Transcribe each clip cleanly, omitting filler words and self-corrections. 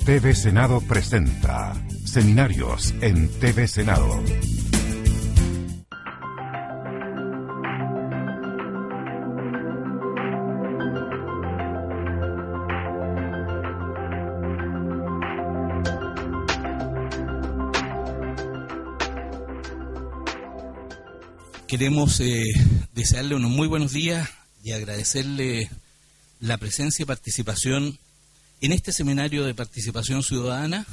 TV Senado presenta Seminarios en TV Senado. Queremos desearle unos muy buenos días y agradecerle la presencia y participación en este seminario de participación ciudadana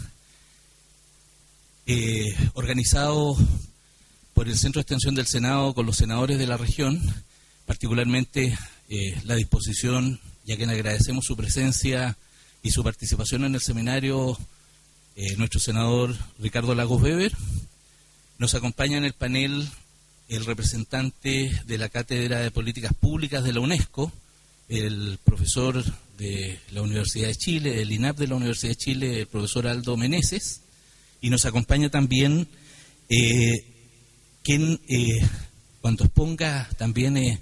organizado por el Centro de Extensión del Senado con los senadores de la región, particularmente la disposición, ya que le agradecemos su presencia y su participación en el seminario, nuestro senador Ricardo Lagos Weber. Nos acompaña en el panel el representante de la Cátedra de Políticas Públicas de la UNESCO, el profesor de la Universidad de Chile, del INAP de la Universidad de Chile, el profesor Aldo Meneses, y nos acompaña también quien, cuando exponga, también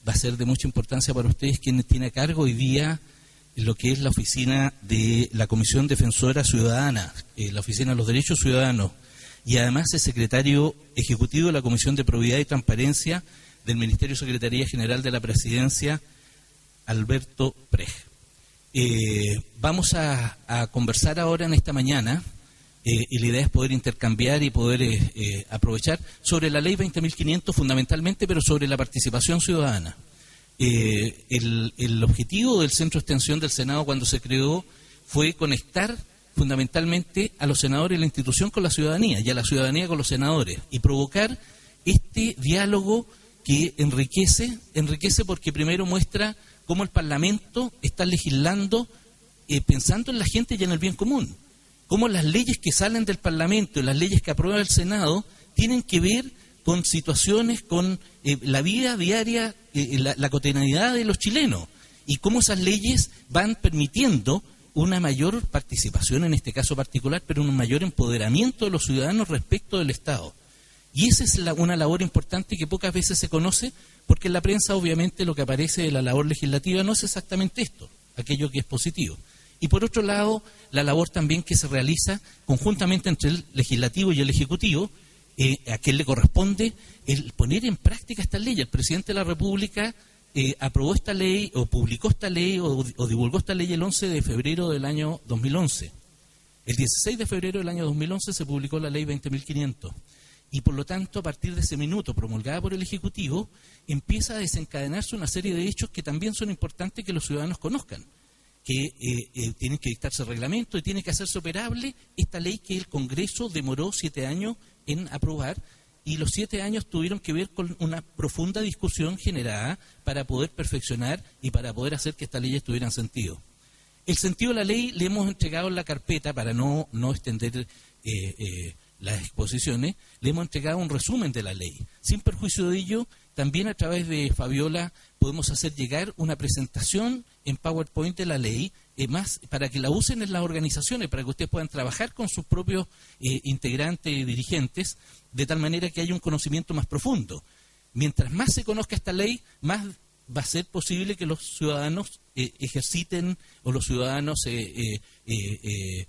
va a ser de mucha importancia para ustedes, quien tiene a cargo hoy día lo que es la oficina de la Comisión Defensora Ciudadana, la Oficina de los Derechos Ciudadanos, y además es secretario ejecutivo de la Comisión de Probidad y Transparencia del Ministerio Secretaría General de la Presidencia, Alberto Prej. Vamos a conversar ahora en esta mañana, y la idea es poder intercambiar y poder aprovechar sobre la Ley 20.500 fundamentalmente, pero sobre la participación ciudadana. El objetivo del Centro de Extensión del Senado cuando se creó fue conectar fundamentalmente a los senadores y la institución con la ciudadanía y a la ciudadanía con los senadores y provocar este diálogo que enriquece porque primero muestra cómo el Parlamento está legislando pensando en la gente y en el bien común, cómo las leyes que salen del Parlamento y las leyes que aprueba el Senado tienen que ver con situaciones, con la vida diaria, la cotidianidad de los chilenos y cómo esas leyes van permitiendo una mayor participación en este caso particular, pero un mayor empoderamiento de los ciudadanos respecto del Estado. Y esa es una labor importante que pocas veces se conoce, porque en la prensa obviamente lo que aparece de la labor legislativa no es exactamente esto, aquello que es positivo. Y por otro lado, la labor también que se realiza conjuntamente entre el legislativo y el ejecutivo, a quien le corresponde el poner en práctica esta ley. El presidente de la República aprobó esta ley, o publicó esta ley, o divulgó esta ley el 11 de febrero del año 2011. El 16 de febrero del año 2011 se publicó la ley 20.500. Y por lo tanto, a partir de ese minuto, promulgada por el Ejecutivo, empieza a desencadenarse una serie de hechos que también son importantes que los ciudadanos conozcan. Que tienen que dictarse reglamento y tiene que hacerse operable esta ley que el Congreso demoró 7 años en aprobar. Y los 7 años tuvieron que ver con una profunda discusión generada para poder perfeccionar y para poder hacer que estas leyes tuvieran sentido. El sentido de la ley le hemos entregado en la carpeta, para no extender las exposiciones, le hemos entregado un resumen de la ley. Sin perjuicio de ello, también a través de Fabiola podemos hacer llegar una presentación en PowerPoint de la ley, más para que la usen en las organizaciones, para que ustedes puedan trabajar con sus propios integrantes y dirigentes, de tal manera que haya un conocimiento más profundo. Mientras más se conozca esta ley, más va a ser posible que los ciudadanos ejerciten o los ciudadanos le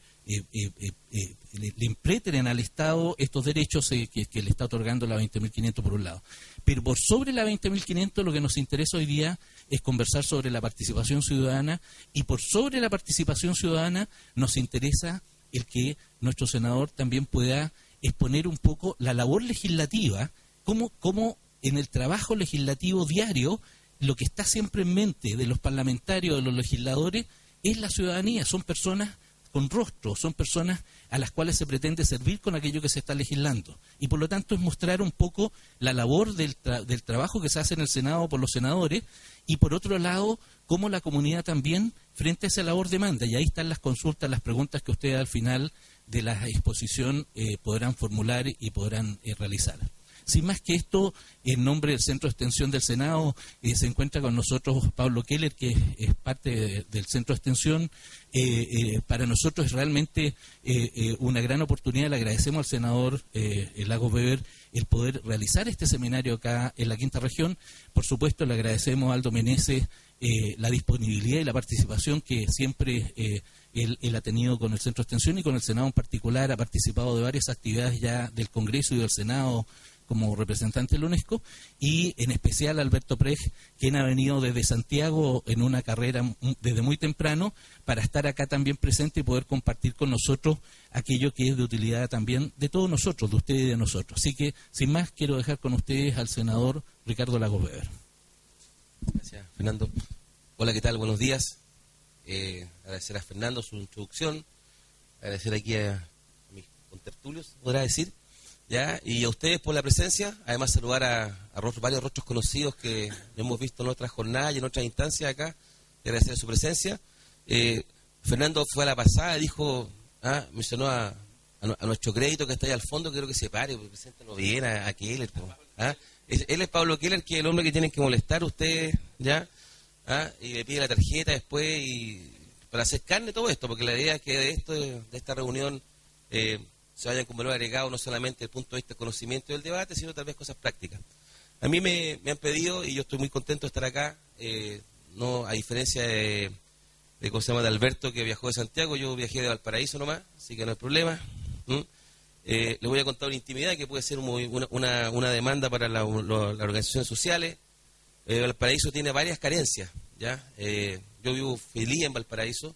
impretren al Estado estos derechos que le está otorgando la 20.500 por un lado. Pero por sobre la 20.500 lo que nos interesa hoy día es conversar sobre la participación ciudadana, y por sobre la participación ciudadana nos interesa el que nuestro senador también pueda exponer un poco la labor legislativa, cómo en el trabajo legislativo diario lo que está siempre en mente de los parlamentarios, de los legisladores, es la ciudadanía. Son personas con rostro, son personas a las cuales se pretende servir con aquello que se está legislando. Y por lo tanto es mostrar un poco la labor del trabajo que se hace en el Senado por los senadores, y por otro lado, cómo la comunidad también frente a esa labor demanda. Y ahí están las consultas, las preguntas que ustedes al final de la exposición podrán formular y podrán realizar. Sin más que esto, en nombre del Centro de Extensión del Senado, se encuentra con nosotros Pablo Keller, que es parte del Centro de Extensión. Para nosotros es realmente una gran oportunidad. Le agradecemos al senador Lagos Weber el poder realizar este seminario acá en la Quinta Región. Por supuesto, le agradecemos a Aldo Meneses la disponibilidad y la participación que siempre él ha tenido con el Centro de Extensión y con el Senado en particular. Ha participado de varias actividades ya del Congreso y del Senado como representante de la UNESCO, y en especial Alberto Prej, quien ha venido desde Santiago en una carrera desde muy temprano para estar acá también presente y poder compartir con nosotros aquello que es de utilidad también de todos nosotros, de ustedes y de nosotros. Así que, sin más, quiero dejar con ustedes al senador Ricardo Lagos Weber. Gracias, Fernando. Hola, ¿qué tal? Buenos días. Agradecer a Fernando su introducción, agradecer aquí a mis contertulios, podrá decir, ¿ya? Y a ustedes por la presencia, además saludar a varios rostros conocidos que hemos visto en otras jornadas y en otras instancias acá, y agradecer su presencia. Fernando fue a la pasada y dijo, mencionó a nuestro crédito que está ahí al fondo, quiero que se pare, porque preséntalo bien a Keller. Él es Pablo Keller, que es el hombre que tienen que molestar ustedes, ¿ya? Y le pide la tarjeta después y para hacer carne todo esto, porque la idea es que de esta reunión se vayan con valor agregado no solamente desde el punto de vista del conocimiento del debate, sino tal vez cosas prácticas. A mí me han pedido, y yo estoy muy contento de estar acá, no a diferencia de ¿cómo se llama?, de Alberto, que viajó de Santiago, yo viajé de Valparaíso nomás, así que no hay problema. Les voy a contar una intimidad que puede ser una demanda para las organizaciones sociales. Valparaíso tiene varias carencias, ¿ya? Yo vivo feliz en Valparaíso,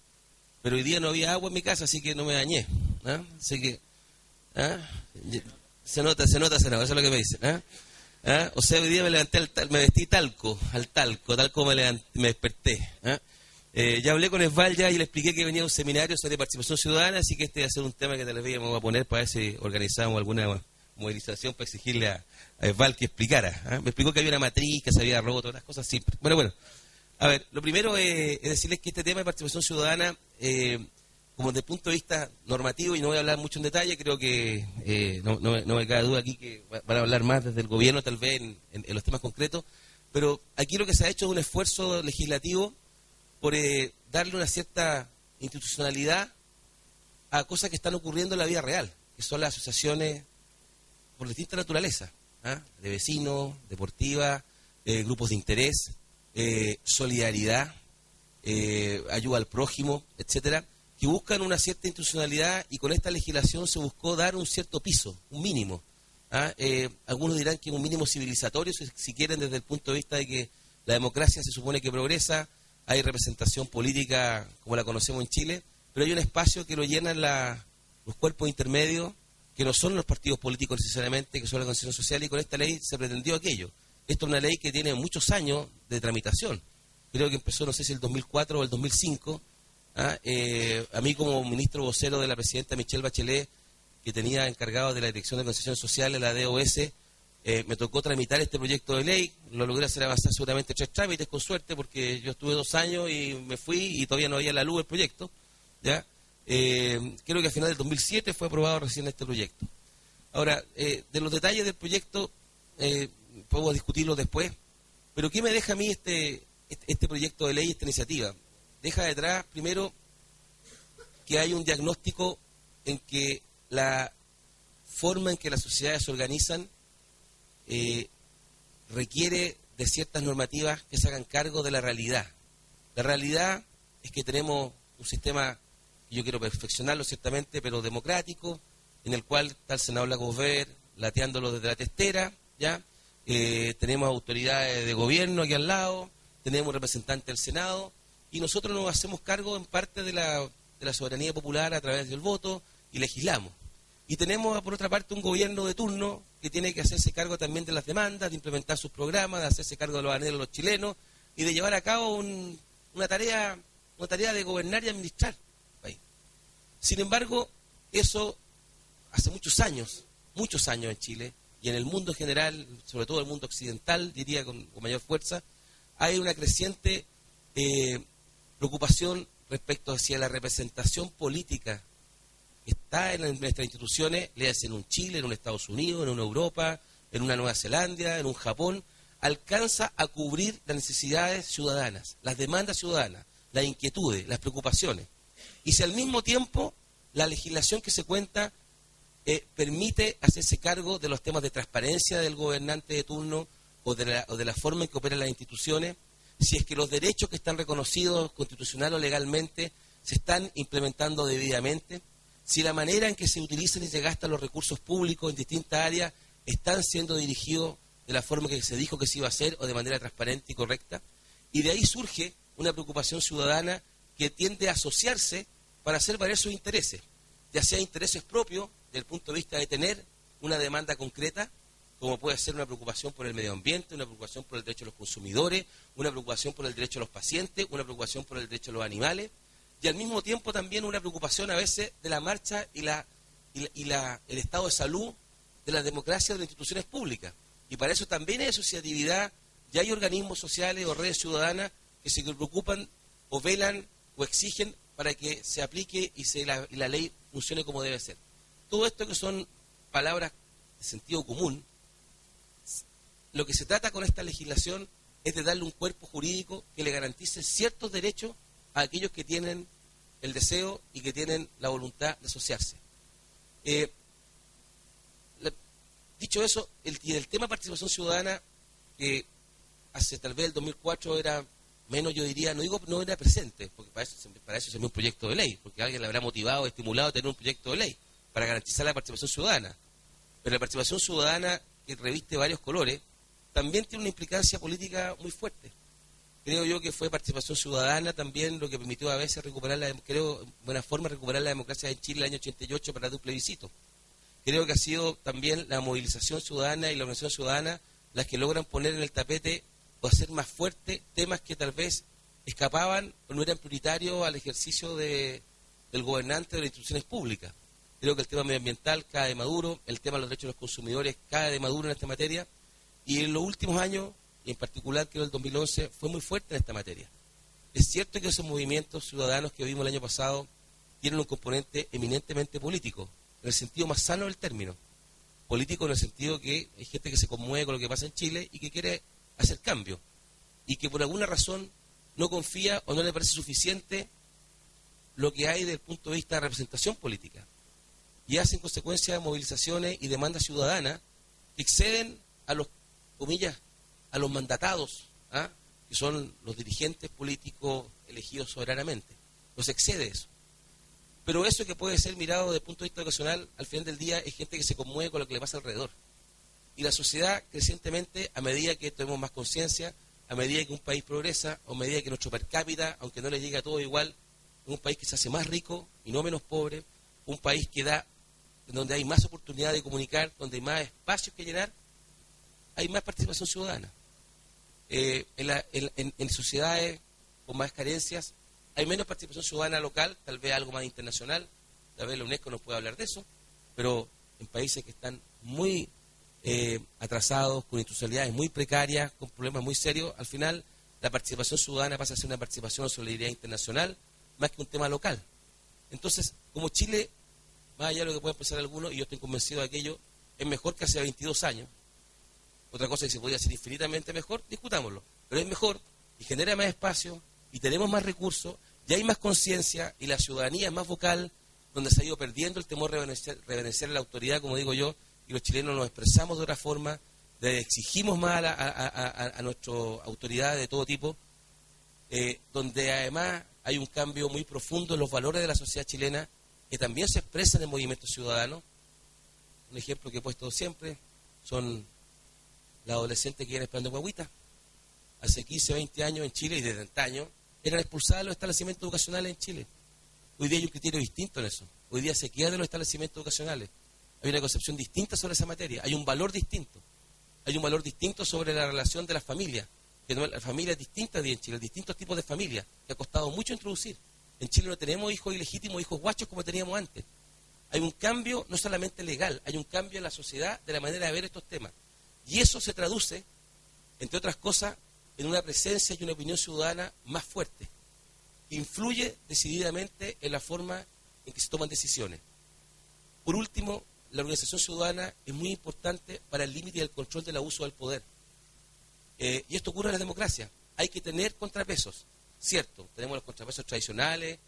pero hoy día no había agua en mi casa, así que no me bañé. Así que, se nota, senador, eso es lo que me dicen. O sea, hoy día me levanté, me vestí tal como me desperté. Ya hablé con Esval ya y le expliqué que venía a un seminario sobre participación ciudadana, así que este va a ser un tema que tal vez me voy a poner para ver si organizamos alguna movilización para exigirle a Esval que explicara. Me explicó que había una matriz, que se había roto, unas cosas simples. Bueno, a ver, lo primero es decirles que este tema de participación ciudadana, como desde el punto de vista normativo, y no voy a hablar mucho en detalle, creo que no me cabe duda aquí que van a hablar más desde el gobierno, tal vez en los temas concretos, pero aquí lo que se ha hecho es un esfuerzo legislativo por darle una cierta institucionalidad a cosas que están ocurriendo en la vida real, que son las asociaciones por distinta naturaleza, de vecinos, deportivas, grupos de interés, solidaridad, ayuda al prójimo, etcétera, que buscan una cierta institucionalidad, y con esta legislación se buscó dar un cierto piso, un mínimo. Algunos dirán que un mínimo civilizatorio, si quieren, desde el punto de vista de que la democracia se supone que progresa, hay representación política como la conocemos en Chile, pero hay un espacio que lo llenan los cuerpos intermedios, que no son los partidos políticos necesariamente, que son las organizaciones sociales, y con esta ley se pretendió aquello. Esto es una ley que tiene muchos años de tramitación. Creo que empezó, no sé si el 2004 o el 2005. A mí, como ministro vocero de la presidenta Michelle Bachelet, que tenía encargado de la Dirección de Organizaciones Sociales, la DOS, me tocó tramitar este proyecto de ley. Lo logré hacer avanzar seguramente 3 trámites, con suerte, porque yo estuve 2 años y me fui y todavía no había la luz del proyecto, ¿ya? Creo que a final del 2007 fue aprobado recién este proyecto. Ahora, de los detalles del proyecto podemos discutirlo después, pero ¿qué me deja a mí este proyecto de ley, esta iniciativa? Deja detrás, primero, que hay un diagnóstico en que la forma en que las sociedades se organizan requiere de ciertas normativas que se hagan cargo de la realidad. La realidad es que tenemos un sistema, yo quiero perfeccionarlo ciertamente, pero democrático, en el cual está el senador Lagos Weber lateándolo desde la testera, ¿ya? Tenemos autoridades de gobierno aquí al lado, tenemos representantes del Senado, y nosotros nos hacemos cargo en parte de la soberanía popular a través del voto y legislamos. Y tenemos, por otra parte, un gobierno de turno que tiene que hacerse cargo también de las demandas, de implementar sus programas, de hacerse cargo de los anhelos de los chilenos y de llevar a cabo una tarea de gobernar y administrar el país. Sin embargo, eso hace muchos años en Chile y en el mundo en general, sobre todo el mundo occidental, diría con mayor fuerza, hay una creciente preocupación respecto hacia la representación política que está en nuestras instituciones, léase en un Chile, en un Estados Unidos, en una Europa, en una Nueva Zelanda, en un Japón, alcanza a cubrir las necesidades ciudadanas, las demandas ciudadanas, las inquietudes, las preocupaciones. Y si al mismo tiempo la legislación que se cuenta permite hacerse cargo de los temas de transparencia del gobernante de turno o de la forma en que operan las instituciones, si es que los derechos que están reconocidos constitucional o legalmente se están implementando debidamente, si la manera en que se utilizan y se gastan los recursos públicos en distintas áreas están siendo dirigidos de la forma que se dijo que se iba a hacer o de manera transparente y correcta. Y de ahí surge una preocupación ciudadana que tiende a asociarse para hacer valer sus intereses, ya sea intereses propios desde el punto de vista de tener una demanda concreta, como puede ser una preocupación por el medio ambiente, una preocupación por el derecho de los consumidores, una preocupación por el derecho de los pacientes, una preocupación por el derecho de los animales, y al mismo tiempo también una preocupación a veces de la marcha y el estado de salud de la democracia de las instituciones públicas. Y para eso también hay asociatividad, ya hay organismos sociales o redes ciudadanas que se preocupan o velan o exigen para que se aplique y la ley funcione como debe ser. Todo esto que son palabras de sentido común, lo que se trata con esta legislación es de darle un cuerpo jurídico que le garantice ciertos derechos a aquellos que tienen el deseo y que tienen la voluntad de asociarse. Dicho eso, el tema de participación ciudadana, que hace tal vez el 2004 era menos, yo diría, no era presente, porque para eso se envió un proyecto de ley, porque alguien le habrá motivado, estimulado a tener un proyecto de ley para garantizar la participación ciudadana. Pero la participación ciudadana, que reviste varios colores, también tiene una implicancia política muy fuerte. Creo yo que fue participación ciudadana también lo que permitió a veces recuperar buena forma recuperar la democracia en Chile en el año 88 para el plebiscito. Creo que ha sido también la movilización ciudadana y la organización ciudadana las que logran poner en el tapete o hacer más fuerte temas que tal vez escapaban o no eran prioritarios al ejercicio del gobernante de las instituciones públicas. Creo que el tema medioambiental cae de maduro, el tema de los derechos de los consumidores cae de maduro en esta materia, y en los últimos años, y en particular creo el 2011, fue muy fuerte en esta materia. Es cierto que esos movimientos ciudadanos que vimos el año pasado tienen un componente eminentemente político, en el sentido más sano del término. Político en el sentido que hay gente que se conmueve con lo que pasa en Chile y que quiere hacer cambio, y que por alguna razón no confía o no le parece suficiente lo que hay desde el punto de vista de representación política, y hacen consecuencia movilizaciones y demandas ciudadanas que exceden a los, comillas, a los mandatados, que son los dirigentes políticos elegidos soberanamente. Los excede eso. Pero eso que puede ser mirado desde el punto de vista educacional, al final del día es gente que se conmueve con lo que le pasa alrededor. Y la sociedad, crecientemente, a medida que tenemos más conciencia, a medida que un país progresa, a medida que nuestro per cápita, aunque no le llegue a todo igual, es un país que se hace más rico y no menos pobre, un país que da, donde hay más oportunidad de comunicar, donde hay más espacios que llenar, hay más participación ciudadana. En sociedades con más carencias hay menos participación ciudadana local, tal vez algo más internacional, tal vez la UNESCO nos puede hablar de eso, pero en países que están muy atrasados, con institucionalidades muy precarias, con problemas muy serios, al final la participación ciudadana pasa a ser una participación o solidaridad internacional más que un tema local. Entonces, como Chile, más allá de lo que pueden pensar algunos, y yo estoy convencido de aquello, es mejor que hace 22 años. Otra cosa es que se podría hacer infinitamente mejor, discutámoslo, pero es mejor y genera más espacio y tenemos más recursos, ya hay más conciencia y la ciudadanía es más vocal, donde se ha ido perdiendo el temor de reverenciar a la autoridad, como digo yo, y los chilenos nos expresamos de otra forma, exigimos más a nuestras autoridades de todo tipo, donde además hay un cambio muy profundo en los valores de la sociedad chilena, que también se expresan en movimientos ciudadanos. Un ejemplo que he puesto siempre son las adolescentes que iban esperando guaguitas. Hace 15, 20 años en Chile, y desde antaño, eran expulsadas de los establecimientos educacionales en Chile. Hoy día hay un criterio distinto en eso. Hoy día se quiebran los establecimientos educacionales. Hay una concepción distinta sobre esa materia. Hay un valor distinto. Hay un valor distinto sobre la relación de las familias. Que no, las familias distintas en Chile, distintos tipos de familias, que ha costado mucho introducir. En Chile no tenemos hijos ilegítimos, hijos guachos como teníamos antes. Hay un cambio no solamente legal, hay un cambio en la sociedad de la manera de ver estos temas. Y eso se traduce, entre otras cosas, en una presencia y una opinión ciudadana más fuerte, que influye decididamente en la forma en que se toman decisiones. Por último, la organización ciudadana es muy importante para el límite y el control del abuso del poder. Y esto ocurre en la democracia. Hay que tener contrapesos, cierto, tenemos los contrapesos tradicionales,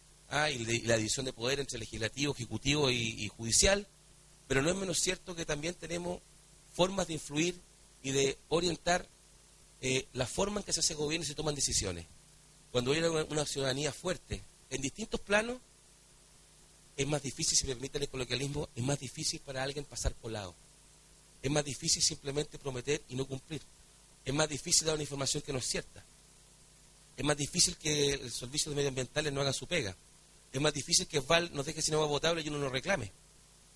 y la división de poder entre legislativo, ejecutivo y judicial, pero no es menos cierto que también tenemos formas de influir y de orientar la forma en que se hace gobierno y se toman decisiones. Cuando hay una ciudadanía fuerte en distintos planos, es más difícil, si me permiten el coloquialismo, es más difícil para alguien pasar colado. Es más difícil simplemente prometer y no cumplir. Es más difícil dar una información que no es cierta. Es más difícil que el servicio de medioambientales no haga su pega. Es más difícil que Val nos deje sin agua potable y uno no reclame.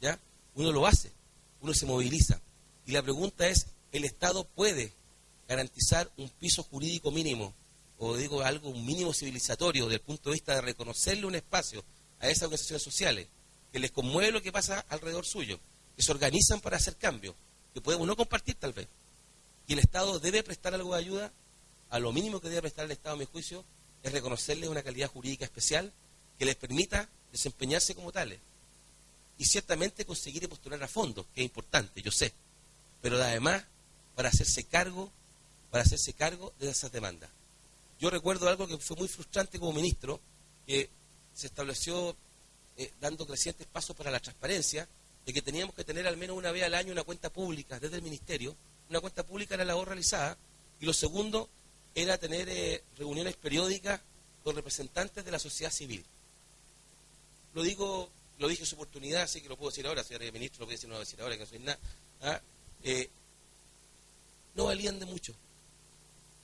¿Ya? Uno lo hace, uno se moviliza. Y la pregunta es, ¿el Estado puede garantizar un piso jurídico mínimo, o digo algo, un mínimo civilizatorio, desde el punto de vista de reconocerle un espacio a esas organizaciones sociales, que les conmueve lo que pasa alrededor suyo, que se organizan para hacer cambios, que podemos no compartir tal vez? Y el Estado debe prestar algo de ayuda. A lo mínimo que debe prestar el Estado, a mi juicio, es reconocerles una calidad jurídica especial que les permita desempeñarse como tales. Y ciertamente conseguir y postular a fondos, que es importante, yo sé, pero además para hacerse cargo de esas demandas. Yo recuerdo algo que fue muy frustrante como ministro, que se estableció dando crecientes pasos para la transparencia, de que teníamos que tener al menos una vez al año una cuenta pública desde el ministerio. Una cuenta pública era la labor realizada, y lo segundo era tener reuniones periódicas con representantes de la sociedad civil. Lo dije en su oportunidad, así que lo puedo decir ahora, señor ministro, lo voy a decir, no lo voy a decir ahora, que no soy nada. No valían de mucho,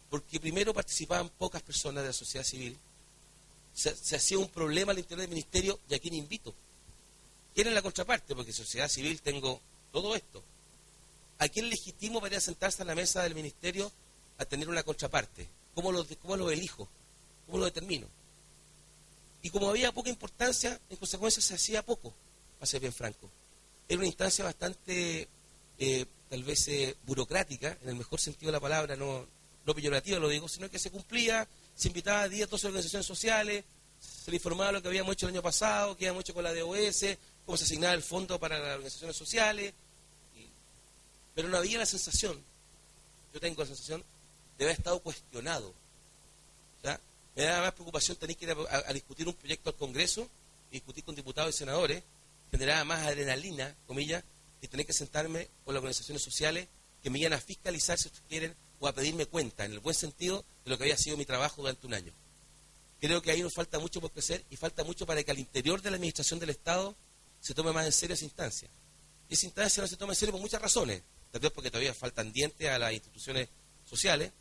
porque primero participaban pocas personas de la sociedad civil, se hacía un problema al interior del ministerio, y a quién invito. ¿Quién es la contraparte? Porque sociedad civil tengo todo esto. ¿A quién legitimo para ir a sentarse a la mesa del ministerio a tener una contraparte? ¿Cómo lo elijo? ¿Cómo lo determino? Y como había poca importancia, en consecuencia se hacía poco, para ser bien franco. Era una instancia bastante, tal vez, burocrática, en el mejor sentido de la palabra, no peyorativa lo digo, sino que se cumplía, se invitaba a 10, 12 organizaciones sociales, se le informaba lo que habíamos hecho el año pasado, qué habíamos hecho con la DOS, cómo se asignaba el fondo para las organizaciones sociales, pero no había la sensación, yo tengo la sensación, de haber estado cuestionado. ¿Ya? Me da más preocupación tener que ir a discutir un proyecto al Congreso, y discutir con diputados y senadores, generaba más adrenalina, comillas, y tener que sentarme con las organizaciones sociales que me iban a fiscalizar, si ustedes quieren, o a pedirme cuenta, en el buen sentido, de lo que había sido mi trabajo durante un año. Creo que ahí nos falta mucho por crecer, y falta mucho para que al interior de la administración del Estado se tome más en serio esa instancia. Y esa instancia no se toma en serio por muchas razones, tal vez porque todavía faltan dientes a las instituciones sociales,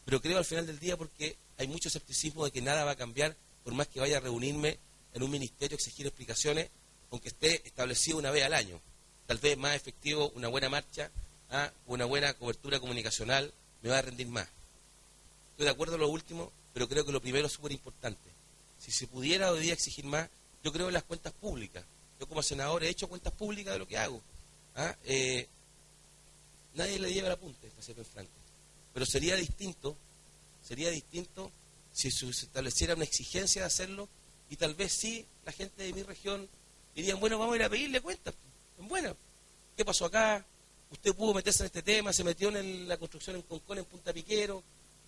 pero creo al final del día porque hay mucho escepticismo de que nada va a cambiar, por más que vaya a reunirme en un ministerio a exigir explicaciones, aunque esté establecido una vez al año. Tal vez más efectivo una buena marcha, una buena cobertura comunicacional me va a rendir más. Estoy de acuerdo en lo último, pero creo que lo primero es súper importante. Si se pudiera hoy día exigir más, yo creo en las cuentas públicas. Yo como senador he hecho cuentas públicas de lo que hago. Nadie le lleva el apunte, para ser bien franco. Pero sería distinto si se estableciera una exigencia de hacerlo, y tal vez sí, la gente de mi región dirían, bueno, vamos a ir a pedirle cuentas. Bueno, ¿qué pasó acá? Usted pudo meterse en este tema, se metió en la construcción en Concón, en Punta Piquero,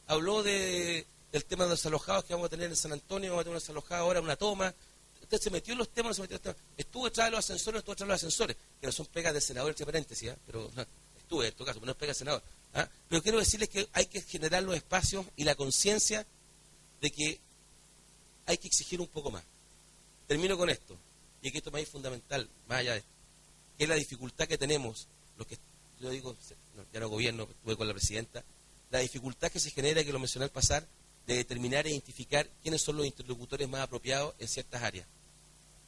habló del tema de los desalojados que vamos a tener en San Antonio, vamos a tener un desalojado ahora, una toma. Usted se metió en los temas, no se metió en los temas. Estuvo detrás de los ascensores, estuvo detrás de los ascensores, que no son pegas de senador, entre paréntesis, pero no, estuve en tu caso, pero no es pega de senador. Pero quiero decirles que hay que generar los espacios y la conciencia de que hay que exigir un poco más. Termino con esto, y que esto es más fundamental, más allá de esto, que es la dificultad que tenemos, los que yo digo, no, ya no gobierno, estuve con la presidenta, la dificultad que se genera, que lo mencioné al pasar, de determinar e identificar quiénes son los interlocutores más apropiados en ciertas áreas.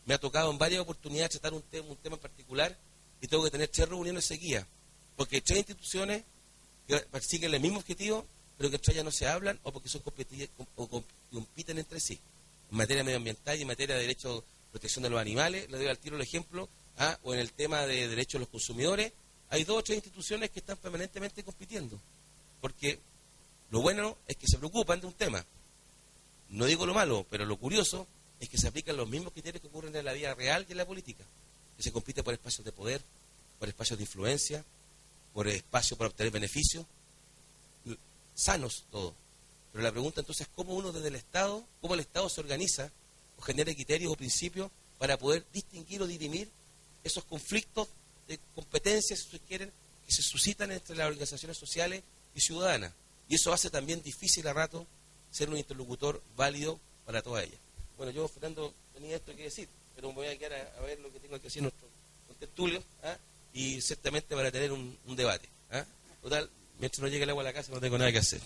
Me ha tocado en varias oportunidades tratar un tema en particular, y tengo que tener 3 reuniones seguidas, porque 3 instituciones que persiguen el mismo objetivo, pero que entre ellas no se hablan, o porque son compiten entre sí, en materia medioambiental y en materia de derecho de protección de los animales. Le doy al tiro el ejemplo, o en el tema de derechos de los consumidores. Hay 2 o 3 instituciones que están permanentemente compitiendo, porque lo bueno es que se preocupan de un tema. No digo lo malo, pero lo curioso es que se aplican los mismos criterios que ocurren en la vida real y en la política, que se compite por espacios de poder, por espacios de influencia, por espacios para obtener beneficios, sanos todos. Pero la pregunta entonces es cómo uno desde el Estado, cómo el Estado se organiza o genera criterios o principios para poder distinguir o dirimir esos conflictos de competencias, si ustedes quieren, que se suscitan entre las organizaciones sociales y ciudadanas. Y eso hace también difícil a rato ser un interlocutor válido para todas ellas. Bueno, yo, Fernando, tenía esto que decir, pero me voy a quedar a ver lo que tengo que decir nuestro contertulio, y ciertamente para tener un debate. Total, mientras no llegue el agua a la casa no tengo nada que hacer.